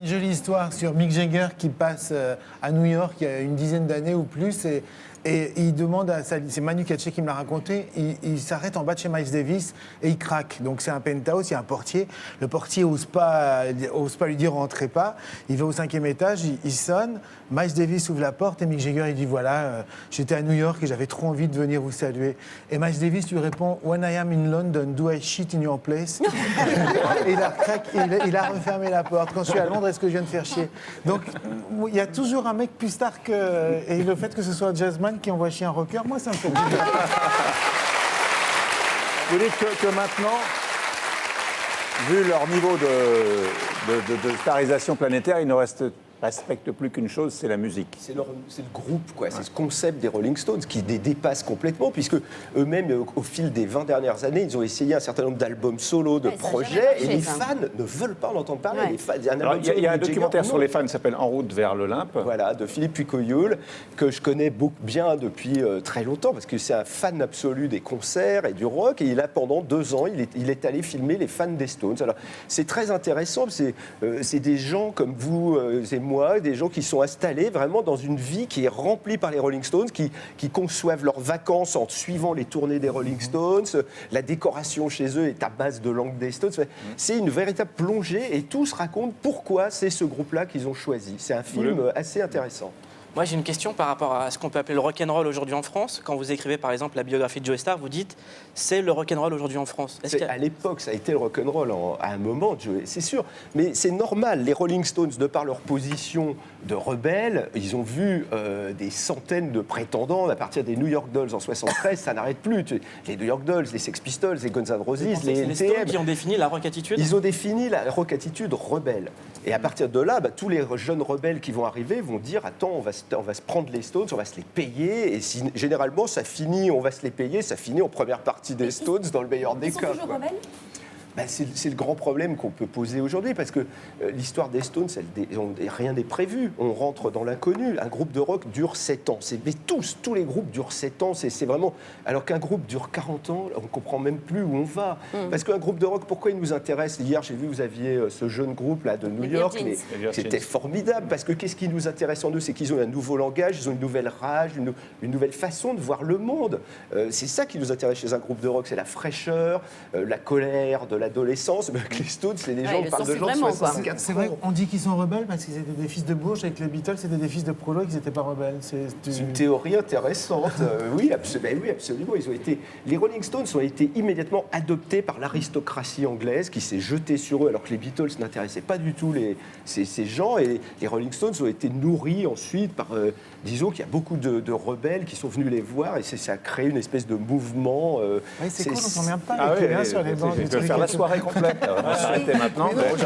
Une jolie histoire sur Mick Jagger qui passe à New York il y a une dizaine d'années ou plus et il demande à c'est Manu Katché qui me l'a raconté, il s'arrête en bas de chez Miles Davis et il craque. Donc c'est un penthouse, il y a un portier. Le portier n'ose pas lui dire rentrez pas. Il va au 5e étage, il sonne. Miles Davis ouvre la porte et Mick Jagger il dit voilà, j'étais à New York et j'avais trop envie de venir vous saluer. Et Miles Davis lui répond When I am in London, do I shit in your place? Et il a refermé la porte. Quand je suis à Londres, est-ce que je viens de faire chier? Donc il y a toujours un mec plus tard que. Et le fait que ce soit un jazzman qui envoie chier un rocker, moi ça me fait plaisir. Vous dites que maintenant, vu leur niveau de starisation planétaire, il ne respecte plus qu'une chose, c'est la musique. C'est le groupe, quoi. C'est ce concept des Rolling Stones qui les dépasse complètement, puisque eux-mêmes, au fil des 20 dernières années, ils ont essayé un certain nombre d'albums solo, de projets, et les fans ne veulent pas en entendre parler. Il y a un documentaire sur les fans qui s'appelle En route vers l'Olympe. Voilà, de Philippe Pucoyoul, que je connais bien depuis très longtemps, parce que c'est un fan absolu des concerts et du rock, et pendant 2 ans, il est allé filmer les fans des Stones. Alors, c'est très intéressant, c'est des gens comme vous et moi, des gens qui sont installés vraiment dans une vie qui est remplie par les Rolling Stones, qui conçoivent leurs vacances en suivant les tournées des Rolling Stones. La décoration chez eux est à base de langue des Stones. C'est une véritable plongée et tous racontent pourquoi c'est ce groupe-là qu'ils ont choisi. C'est un film assez intéressant. Moi, j'ai une question par rapport à ce qu'on peut appeler le rock'n'roll aujourd'hui en France. Quand vous écrivez, par exemple, la biographie de Joe Starr, vous dites « c'est le rock'n'roll aujourd'hui en France ». À l'époque, ça a été le rock'n'roll à un moment, c'est sûr. Mais c'est normal. Les Rolling Stones, de par leur position de rebelles, ils ont vu des centaines de prétendants à partir des New York Dolls en 73. Ça n'arrête plus. Les New York Dolls, les Sex Pistols, les Guns N' Roses, les Stones qui ont défini la rock attitude. Ils ont défini la rock attitude rebelle. Et à partir de là, tous les jeunes rebelles qui vont arriver vont dire « attends, on va se prendre les Stones, on va se les payer. » Et généralement, ça finit, on va se les payer, ça finit en première partie des Stones, dans le meilleur des cas. Ils sont toujours rebelles ? C'est le grand problème qu'on peut poser aujourd'hui, parce que l'histoire des Stones, rien n'est prévu. On rentre dans l'inconnu. Un groupe de rock dure 7 ans. Mais tous les groupes durent 7 ans. C'est vraiment... Alors qu'un groupe dure 40 ans, on ne comprend même plus où on va. Parce qu'un groupe de rock, pourquoi il nous intéresse? Hier, j'ai vu, vous aviez ce jeune groupe là, de New York. C'était formidable, parce que qu'est-ce qui nous intéresse en eux? C'est qu'ils ont un nouveau langage, ils ont une nouvelle rage, une nouvelle façon de voir le monde. C'est ça qui nous intéresse chez un groupe de rock. C'est la fraîcheur, la colère, de l'adolescence. Les Stones, c'est des gens qui parlent de gens de 64 ans. C'est vrai, on dit qu'ils sont rebelles parce qu'ils étaient des fils de Bourges, avec les Beatles, c'était des fils de Prolo et qu'ils n'étaient pas rebelles. C'est une théorie intéressante. Oui, absolument. Les Rolling Stones ont été immédiatement adoptés par l'aristocratie anglaise qui s'est jetée sur eux, alors que les Beatles n'intéressaient pas du tout ces gens. Et les Rolling Stones ont été nourris ensuite par, disons qu'il y a beaucoup de rebelles qui sont venus les voir, et ça a créé une espèce de mouvement. C'est cool, on ne s'emmerde pas sur les bancs. Je vais faire la soirée complète. On se souhaitait maintenant. On pourrait continuer.